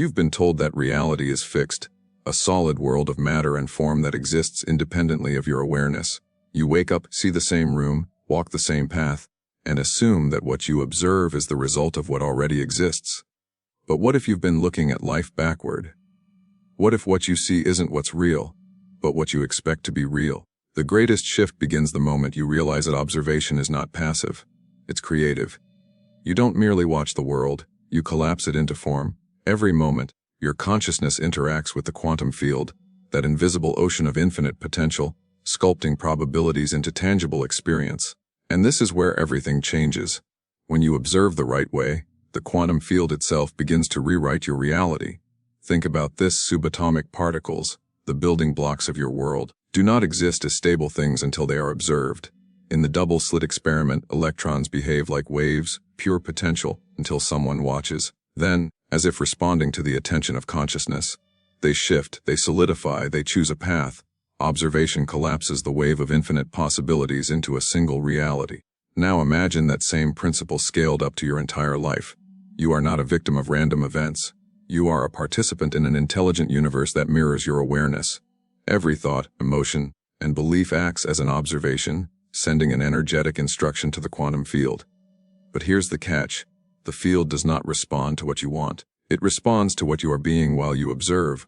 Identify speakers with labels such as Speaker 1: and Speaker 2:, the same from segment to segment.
Speaker 1: You've been told that reality is fixed, a solid world of matter and form that exists independently of your awareness. You wake up, see the same room, walk the same path, and assume that what you observe is the result of what already exists. But what if you've been looking at life backward? What if what you see isn't what's real, but what you expect to be real? The greatest shift begins the moment you realize that observation is not passive, it's creative. You don't merely watch the world, you collapse it into form. Every moment, your consciousness interacts with the quantum field, that invisible ocean of infinite potential, sculpting probabilities into tangible experience. And this is where everything changes. When you observe the right way, the quantum field itself begins to rewrite your reality. Think about this: subatomic particles, the building blocks of your world, do not exist as stable things until they are observed. In the double-slit experiment, electrons behave like waves, pure potential, until someone watches. Then, as if responding to the attention of consciousness, they shift, they solidify, they choose a path. Observation collapses the wave of infinite possibilities into a single reality. Now imagine that same principle scaled up to your entire life. You are not a victim of random events. You are a participant in an intelligent universe that mirrors your awareness. Every thought, emotion, and belief acts as an observation, sending an energetic instruction to the quantum field. But here's the catch. The field does not respond to what you want. It responds to what you are being while you observe.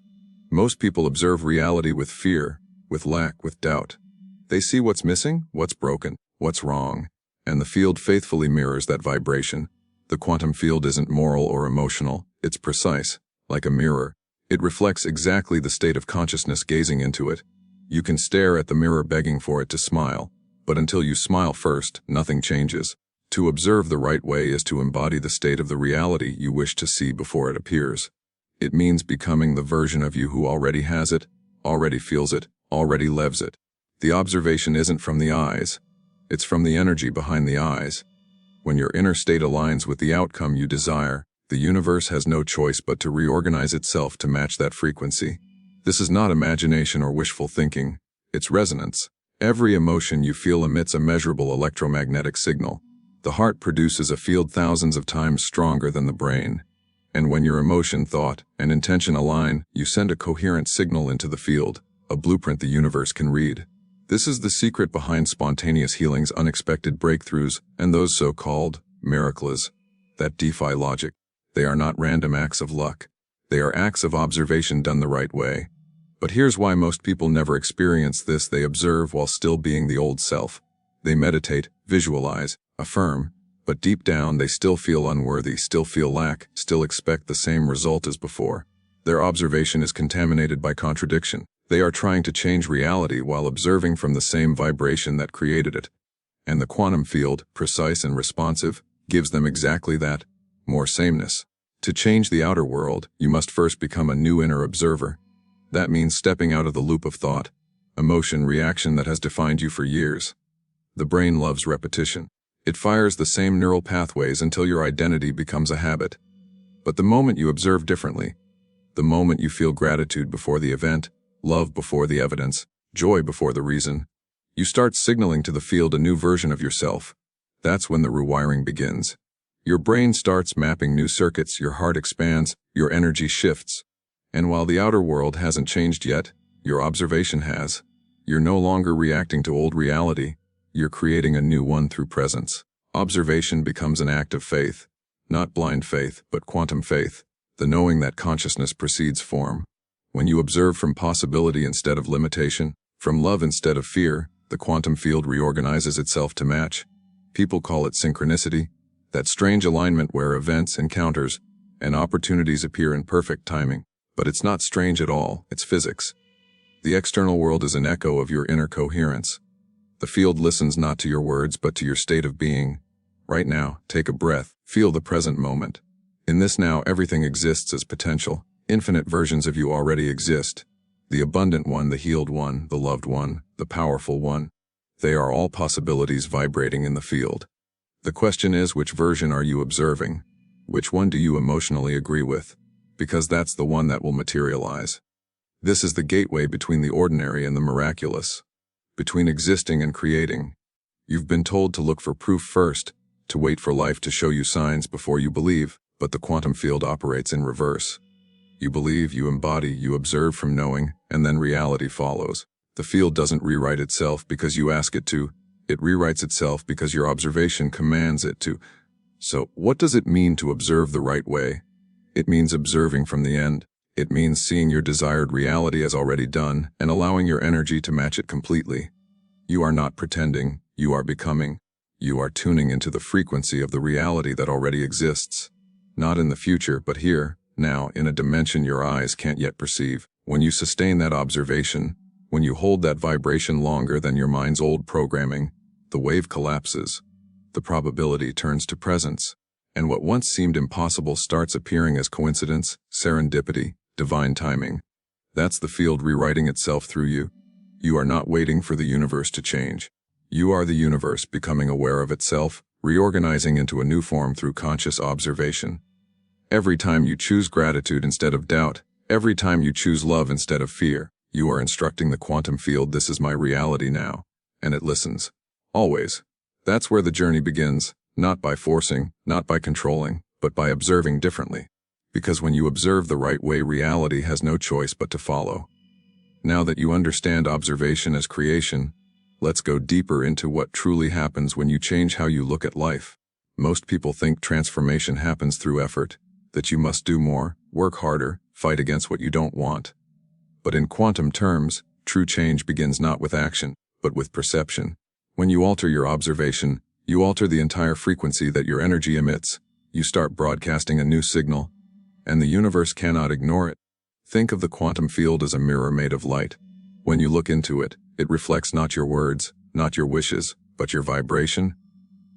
Speaker 1: Most people observe reality with fear, with lack, with doubt. They see what's missing, what's broken, what's wrong, and the field faithfully mirrors that vibration. The quantum field isn't moral or emotional, it's precise, like a mirror. It reflects exactly the state of consciousness gazing into it. You can stare at the mirror begging for it to smile, but until you smile first, nothing changes. To observe the right way is to embody the state of the reality you wish to see before it appears. It means becoming the version of you who already has it, already feels it, already lives it. The observation isn't from the eyes, it's from the energy behind the eyes. When your inner state aligns with the outcome you desire, the universe has no choice but to reorganize itself to match that frequency. This is not imagination or wishful thinking, it's resonance. Every emotion you feel emits a measurable electromagnetic signal. The heart produces a field thousands of times stronger than the brain. And when your emotion, thought, and intention align, you send a coherent signal into the field, a blueprint the universe can read. This is the secret behind spontaneous healings, unexpected breakthroughs, and those so-called miracles that defy logic. They are not random acts of luck. They are acts of observation done the right way. But here's why most people never experience this: they observe while still being the old self. They meditate, visualize, affirm, but deep down they still feel unworthy, still feel lack, still expect the same result as before. Their observation is contaminated by contradiction. They are trying to change reality while observing from the same vibration that created it. And the quantum field, precise and responsive, gives them exactly that, more sameness. To change the outer world, you must first become a new inner observer. That means stepping out of the loop of thought, emotion, reaction that has defined you for years. The brain loves repetition. It fires the same neural pathways until your identity becomes a habit. But the moment you observe differently, the moment you feel gratitude before the event, love before the evidence, joy before the reason, you start signaling to the field a new version of yourself. That's when the rewiring begins. Your brain starts mapping new circuits, your heart expands, your energy shifts. And while the outer world hasn't changed yet, your observation has. You're no longer reacting to old reality. You're creating a new one through presence. Observation becomes an act of faith. Not blind faith, but quantum faith. The knowing that consciousness precedes form. When you observe from possibility instead of limitation, from love instead of fear, the quantum field reorganizes itself to match. People call it synchronicity, that strange alignment where events, encounters, and opportunities appear in perfect timing. But it's not strange at all, it's physics. The external world is an echo of your inner coherence. The field listens not to your words but to your state of being. Right now, take a breath, feel the present moment. In this now, everything exists as potential. Infinite versions of you already exist. The abundant one, the healed one, the loved one, the powerful one. They are all possibilities vibrating in the field. The question is, which version are you observing? Which one do you emotionally agree with? Because that's the one that will materialize. This is the gateway between the ordinary and the miraculous. Between existing and creating. You've been told to look for proof first, to wait for life to show you signs before you believe, but the quantum field operates in reverse. You believe, you embody, you observe from knowing, and then reality follows. The field doesn't rewrite itself because you ask it to. It rewrites itself because your observation commands it to. So, what does it mean to observe the right way? It means observing from the end. It means seeing your desired reality as already done and allowing your energy to match it completely. You are not pretending, you are becoming. You are tuning into the frequency of the reality that already exists. Not in the future, but here, now, in a dimension your eyes can't yet perceive. When you sustain that observation, when you hold that vibration longer than your mind's old programming, the wave collapses. The probability turns to presence, and what once seemed impossible starts appearing as coincidence, serendipity, divine timing. That's the field rewriting itself through you. You are not waiting for the universe to change. You are the universe becoming aware of itself, reorganizing into a new form through conscious observation. Every time you choose gratitude instead of doubt, every time you choose love instead of fear, you are instructing the quantum field, this is my reality now, and it listens. Always. That's where the journey begins, not by forcing, not by controlling, but by observing differently. Because when you observe the right way, reality has no choice but to follow. Now that you understand observation as creation, let's go deeper into what truly happens when you change how you look at life. Most people think transformation happens through effort, that you must do more, work harder, fight against what you don't want. But in quantum terms, true change begins not with action, but with perception. When you alter your observation, you alter the entire frequency that your energy emits. You start broadcasting a new signal, and the universe cannot ignore it. Think of the quantum field as a mirror made of light. When you look into it, it reflects not your words, not your wishes, but your vibration.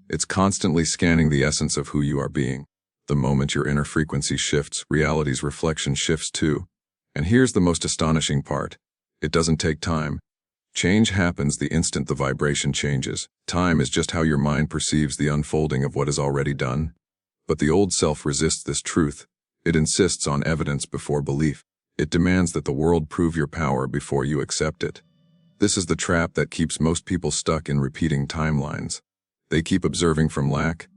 Speaker 1: It's constantly scanning the essence of who you are being. The moment your inner frequency shifts, reality's reflection shifts too. And here's the most astonishing part. It doesn't take time. Change happens the instant the vibration changes. Time is just how your mind perceives the unfolding of what is already done. But the old self resists this truth. It insists on evidence before belief. It demands that the world prove your power before you accept it. This is the trap that keeps most people stuck in repeating timelines. They keep observing from lack.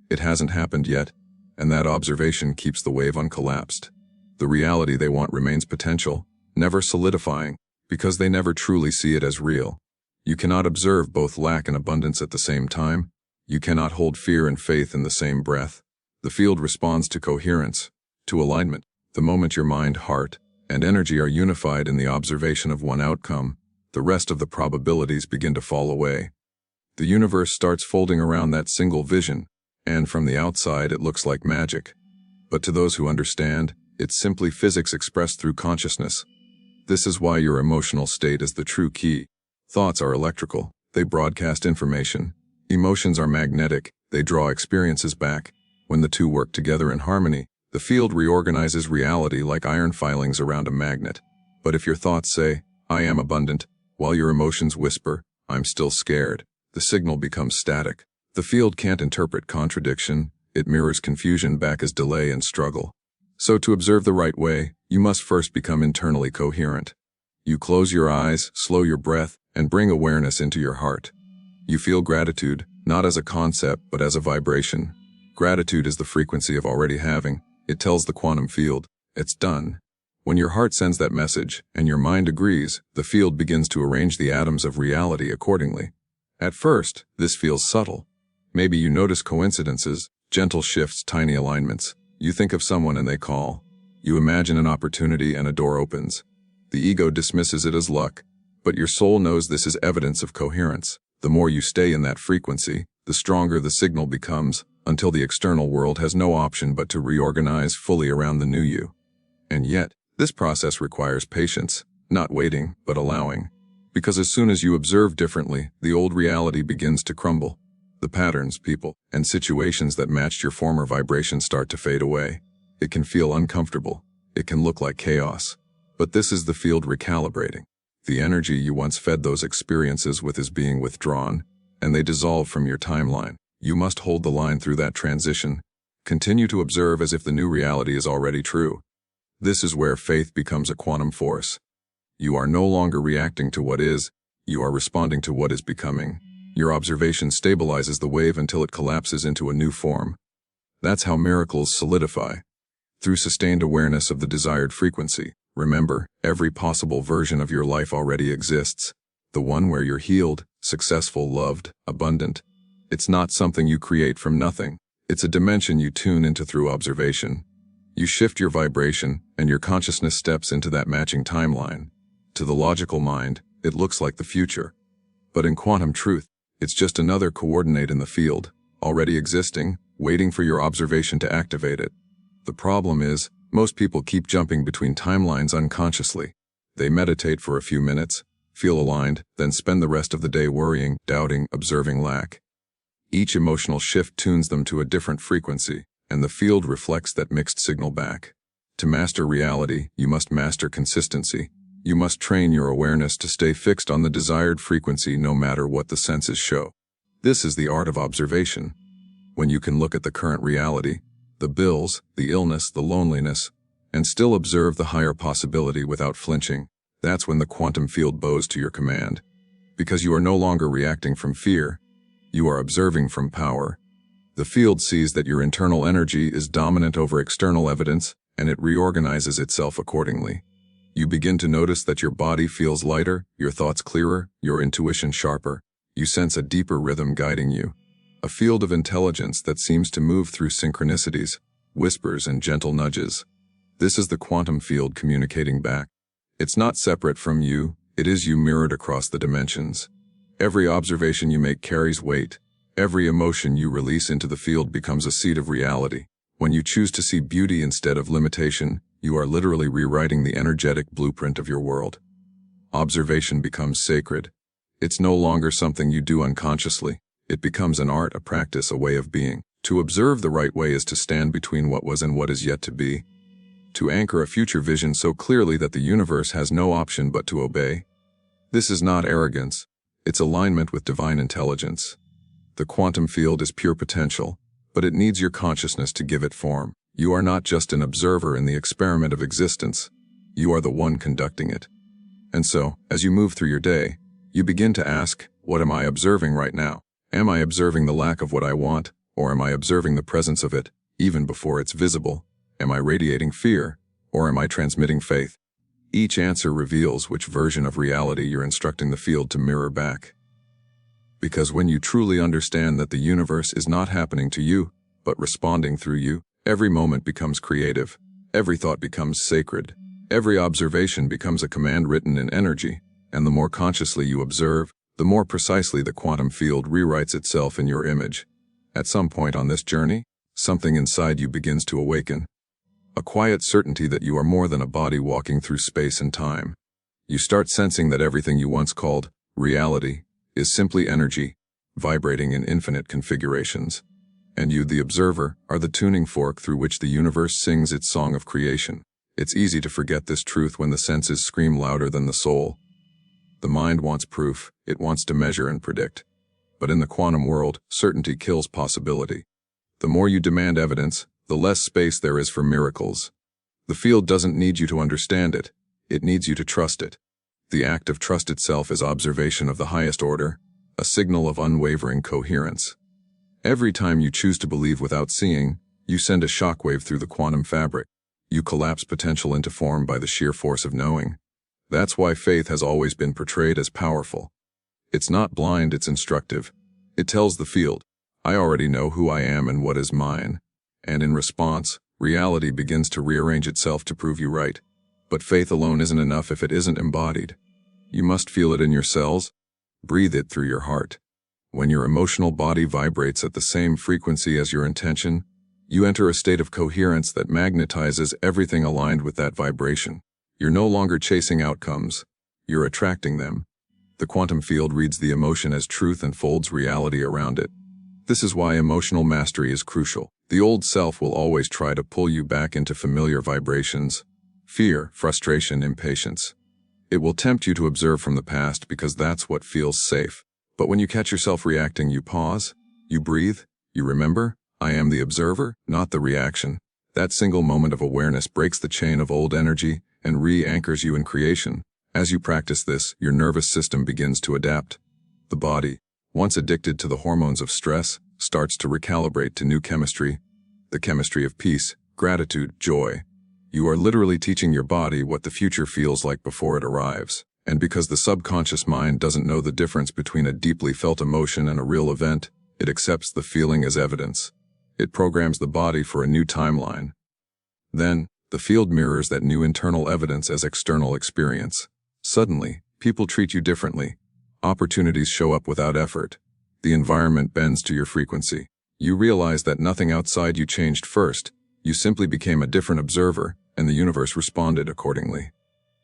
Speaker 1: It hasn't happened yet, and that observation keeps the wave uncollapsed. The reality they want remains potential, never solidifying, because they never truly see it as real. You cannot observe both lack and abundance at the same time. You cannot hold fear and faith in the same breath. The field responds to coherence, to alignment. The moment your mind, heart, and energy are unified in the observation of one outcome, the rest of the probabilities begin to fall away. The universe starts folding around that single vision, and from the outside it looks like magic. But to those who understand, it's simply physics expressed through consciousness. This is why your emotional state is the true key. Thoughts are electrical, they broadcast information. Emotions are magnetic, they draw experiences back. When the two work together in harmony, the field reorganizes reality like iron filings around a magnet. But if your thoughts say, I am abundant, while your emotions whisper, I'm still scared, the signal becomes static. The field can't interpret contradiction, it mirrors confusion back as delay and struggle. So to observe the right way, you must first become internally coherent. You close your eyes, slow your breath, and bring awareness into your heart. You feel gratitude, not as a concept, but as a vibration. Gratitude is the frequency of already having. It tells the quantum field, it's done. When your heart sends that message, and your mind agrees, the field begins to arrange the atoms of reality accordingly. At first, this feels subtle. Maybe you notice coincidences, gentle shifts, tiny alignments. You think of someone and they call. You imagine an opportunity and a door opens. The ego dismisses it as luck, but your soul knows this is evidence of coherence. The more you stay in that frequency, the stronger the signal becomes, until the external world has no option but to reorganize fully around the new you. And yet, this process requires patience, not waiting, but allowing. Because as soon as you observe differently, the old reality begins to crumble. The patterns, people, and situations that matched your former vibration start to fade away. It can feel uncomfortable. It can look like chaos. But this is the field recalibrating. The energy you once fed those experiences with is being withdrawn, and they dissolve from your timeline. You must hold the line through that transition. Continue to observe as if the new reality is already true. This is where faith becomes a quantum force. You are no longer reacting to what is, you are responding to what is becoming. Your observation stabilizes the wave until it collapses into a new form. That's how miracles solidify. through sustained awareness of the desired frequency. Remember, every possible version of your life already exists. The one where you're healed, successful, loved, abundant. It's not something you create from nothing. It's a dimension you tune into through observation. You shift your vibration, and your consciousness steps into that matching timeline. To the logical mind, it looks like the future. But in quantum truth, it's just another coordinate in the field, already existing, waiting for your observation to activate it. The problem is, most people keep jumping between timelines unconsciously. They meditate for a few minutes, feel aligned, then spend the rest of the day worrying, doubting, observing lack. Each emotional shift tunes them to a different frequency, and the field reflects that mixed signal back. To master reality, you must master consistency. You must train your awareness to stay fixed on the desired frequency no matter what the senses show. This is the art of observation. When you can look at the current reality, the bills, the illness, the loneliness, and still observe the higher possibility without flinching, that's when the quantum field bows to your command. Because you are no longer reacting from fear, you are observing from power. The field sees that your internal energy is dominant over external evidence, and it reorganizes itself accordingly. You begin to notice that your body feels lighter, your thoughts clearer, your intuition sharper. You sense a deeper rhythm guiding you. A field of intelligence that seems to move through synchronicities, whispers, and gentle nudges. This is the quantum field communicating back. It's not separate from you, it is you mirrored across the dimensions. Every observation you make carries weight. Every emotion you release into the field becomes a seed of reality. When you choose to see beauty instead of limitation, you are literally rewriting the energetic blueprint of your world. Observation becomes sacred. It's no longer something you do unconsciously. It becomes an art, a practice, a way of being. To observe the right way is to stand between what was and what is yet to be. To anchor a future vision so clearly that the universe has no option but to obey. This is not arrogance. It's alignment with divine intelligence. The quantum field is pure potential, but it needs your consciousness to give it form. You are not just an observer in the experiment of existence. You are the one conducting it. And so, as you move through your day, you begin to ask, what am I observing right now? Am I observing the lack of what I want, or am I observing the presence of it, even before it's visible? Am I radiating fear, or am I transmitting faith? Each answer reveals which version of reality you're instructing the field to mirror back. Because when you truly understand that the universe is not happening to you, but responding through you, every moment becomes creative, every thought becomes sacred, every observation becomes a command written in energy, and the more consciously you observe, the more precisely the quantum field rewrites itself in your image. At some point on this journey, something inside you begins to awaken. A quiet certainty that you are more than a body walking through space and time. You start sensing that everything you once called reality is simply energy, vibrating in infinite configurations. And you, the observer, are the tuning fork through which the universe sings its song of creation. It's easy to forget this truth when the senses scream louder than the soul. The mind wants proof, it wants to measure and predict. But in the quantum world, certainty kills possibility. The more you demand evidence, the less space there is for miracles. The field doesn't need you to understand it, it needs you to trust it. The act of trust itself is observation of the highest order, a signal of unwavering coherence. Every time you choose to believe without seeing, you send a shockwave through the quantum fabric. You collapse potential into form by the sheer force of knowing. That's why faith has always been portrayed as powerful. It's not blind, it's instructive. It tells the field, I already know who I am and what is mine. And in response, reality begins to rearrange itself to prove you right. But faith alone isn't enough if it isn't embodied. You must feel it in your cells, breathe it through your heart. When your emotional body vibrates at the same frequency as your intention, you enter a state of coherence that magnetizes everything aligned with that vibration. You're no longer chasing outcomes, you're attracting them. The quantum field reads the emotion as truth and folds reality around it. This is why emotional mastery is crucial. The old self will always try to pull you back into familiar vibrations. Fear, frustration, impatience. It will tempt you to observe from the past because that's what feels safe. But when you catch yourself reacting, you pause, you breathe, you remember, I am the observer, not the reaction. That single moment of awareness breaks the chain of old energy and re-anchors you in creation. As you practice this, your nervous system begins to adapt. The body, once addicted to the hormones of stress, starts to recalibrate to new chemistry, the chemistry of peace, gratitude, joy. You are literally teaching your body what the future feels like before it arrives. And because the subconscious mind doesn't know the difference between a deeply felt emotion and a real event, it accepts the feeling as evidence. It programs the body for a new timeline. Then, the field mirrors that new internal evidence as external experience. Suddenly, people treat you differently. Opportunities show up without effort. The environment bends to your frequency. You realize that nothing outside you changed first. You simply became a different observer, and the universe responded accordingly.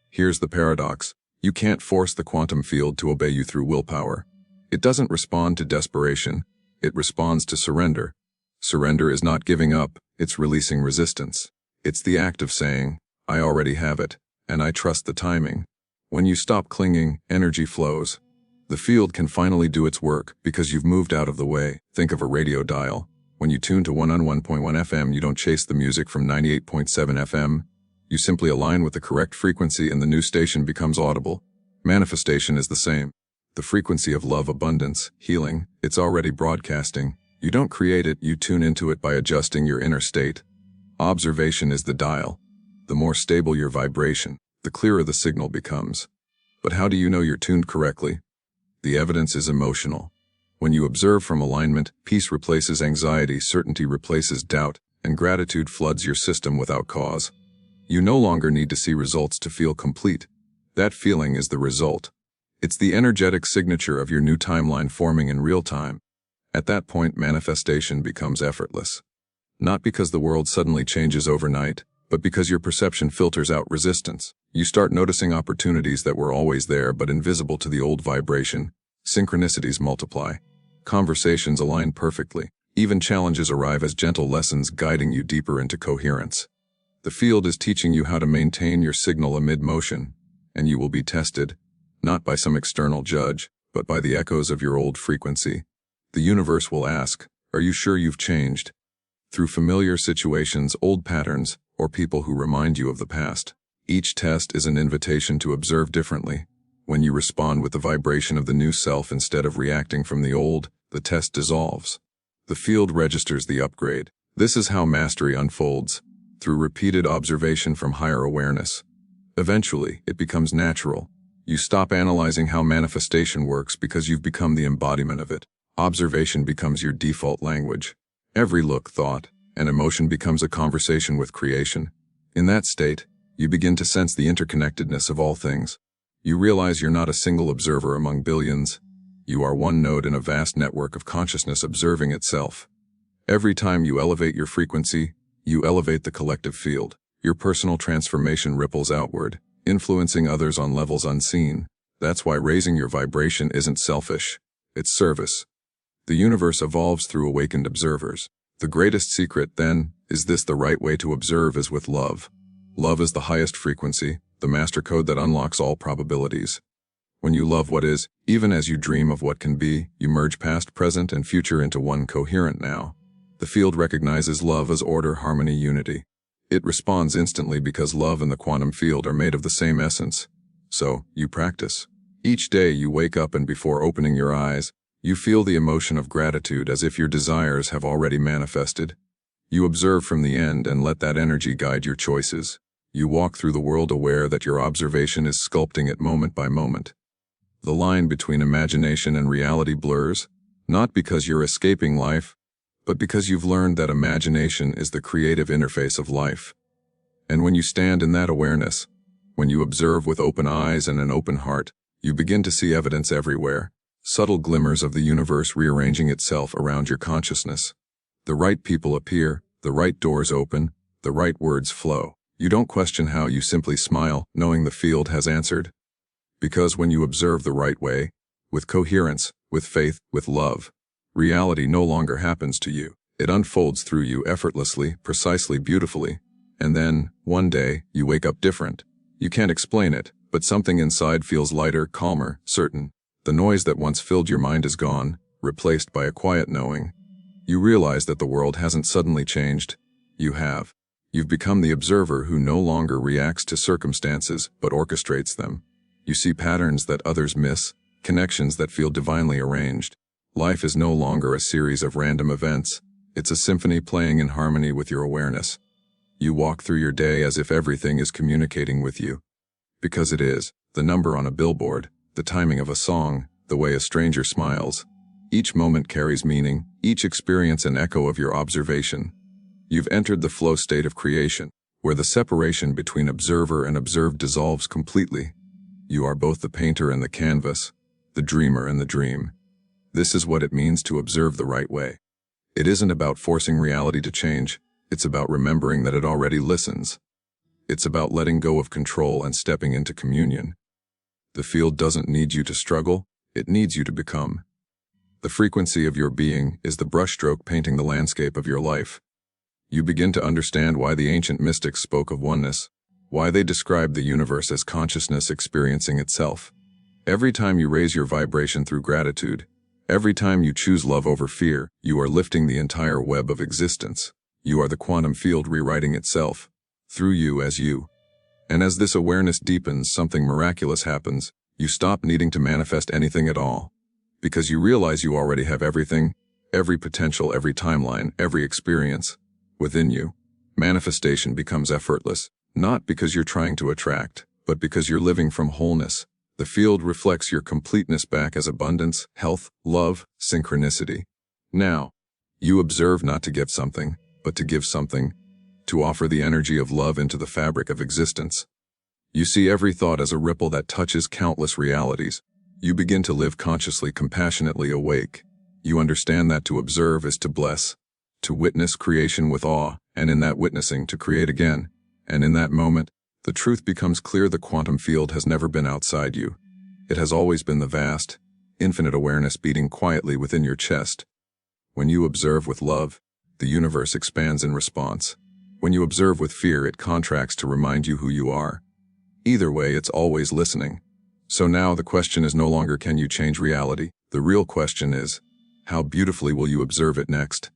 Speaker 1: Here's the paradox. You can't force the quantum field to obey you through willpower. It doesn't respond to desperation. It responds to surrender. Surrender is not giving up, it's releasing resistance. It's the act of saying, I already have it, and I trust the timing. When you stop clinging, energy flows. The field can finally do its work because you've moved out of the way. Think of a radio dial. When you tune to 101.1 FM, you don't chase the music from 98.7 FM. You simply align with the correct frequency and the new station becomes audible. Manifestation is the same. The frequency of love, abundance, healing, it's already broadcasting. You don't create it, you tune into it by adjusting your inner state. Observation is the dial. The more stable your vibration, the clearer the signal becomes. But how do you know you're tuned correctly? The evidence is emotional. When you observe from alignment, peace replaces anxiety, certainty replaces doubt, and gratitude floods your system without cause. You no longer need to see results to feel complete. That feeling is the result. It's the energetic signature of your new timeline forming in real time. At that point, manifestation becomes effortless. Not because the world suddenly changes overnight, but because your perception filters out resistance. You start noticing opportunities that were always there but invisible to the old vibration. Synchronicities multiply. Conversations align perfectly. Even challenges arrive as gentle lessons guiding you deeper into coherence. The field is teaching you how to maintain your signal amid motion, and you will be tested, not by some external judge, but by the echoes of your old frequency. The universe will ask, are you sure you've changed? Through familiar situations, old patterns, or people who remind you of the past. Each test is an invitation to observe differently. When you respond with the vibration of the new self instead of reacting from the old, the test dissolves. The field registers the upgrade. This is how mastery unfolds, through repeated observation from higher awareness. Eventually, it becomes natural. You stop analyzing how manifestation works because you've become the embodiment of it. Observation becomes your default language. Every look, thought, and emotion becomes a conversation with creation. In that state, you begin to sense the interconnectedness of all things. You realize you're not a single observer among billions. You are one node in a vast network of consciousness observing itself. Every time you elevate your frequency, you elevate the collective field. Your personal transformation ripples outward, influencing others on levels unseen. That's why raising your vibration isn't selfish. It's service. The universe evolves through awakened observers. The greatest secret, then, is this: the right way to observe is with love. Love is the highest frequency, the master code that unlocks all probabilities. When you love what is, even as you dream of what can be, you merge past, present, and future into one coherent now. The field recognizes love as order, harmony, unity. It responds instantly because love and the quantum field are made of the same essence. So, you practice. Each day you wake up and before opening your eyes, you feel the emotion of gratitude as if your desires have already manifested. You observe from the end and let that energy guide your choices. You walk through the world aware that your observation is sculpting it moment by moment. The line between imagination and reality blurs, not because you're escaping life, but because you've learned that imagination is the creative interface of life. And when you stand in that awareness, when you observe with open eyes and an open heart, you begin to see evidence everywhere, subtle glimmers of the universe rearranging itself around your consciousness. The right people appear, the right doors open, the right words flow. You don't question how, you simply smile, knowing the field has answered. Because when you observe the right way, with coherence, with faith, with love, reality no longer happens to you. It unfolds through you effortlessly, precisely, beautifully. And then, one day, you wake up different. You can't explain it, but something inside feels lighter, calmer, certain. The noise that once filled your mind is gone, replaced by a quiet knowing. You realize that the world hasn't suddenly changed. You have. You've become the observer who no longer reacts to circumstances, but orchestrates them. You see patterns that others miss, connections that feel divinely arranged. Life is no longer a series of random events. It's a symphony playing in harmony with your awareness. You walk through your day as if everything is communicating with you. Because it is. The number on a billboard, the timing of a song, the way a stranger smiles. Each moment carries meaning, each experience an echo of your observation. You've entered the flow state of creation, where the separation between observer and observed dissolves completely. You are both the painter and the canvas, the dreamer and the dream. This is what it means to observe the right way. It isn't about forcing reality to change, it's about remembering that it already listens. It's about letting go of control and stepping into communion. The field doesn't need you to struggle, it needs you to become. The frequency of your being is the brushstroke painting the landscape of your life. You begin to understand why the ancient mystics spoke of oneness, why they described the universe as consciousness experiencing itself. Every time you raise your vibration through gratitude, every time you choose love over fear, you are lifting the entire web of existence. You are the quantum field rewriting itself, through you as you. And as this awareness deepens, something miraculous happens. You stop needing to manifest anything at all. Because you realize you already have everything, every potential, every timeline, every experience within you. Manifestation becomes effortless, not because you're trying to attract, but because you're living from wholeness. The field reflects your completeness back as abundance, health, love, synchronicity. Now, you observe not to give something, but to give something, to offer the energy of love into the fabric of existence. You see every thought as a ripple that touches countless realities. You begin to live consciously, compassionately awake. You understand that to observe is to bless, to witness creation with awe, and in that witnessing to create again. And in that moment, the truth becomes clear: the quantum field has never been outside you. It has always been the vast, infinite awareness beating quietly within your chest. When you observe with love, the universe expands in response. When you observe with fear, it contracts to remind you who you are. Either way, it's always listening. So now the question is no longer can you change reality? The real question is, how beautifully will you observe it next?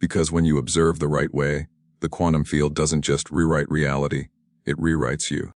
Speaker 1: Because when you observe the right way, the quantum field doesn't just rewrite reality, it rewrites you.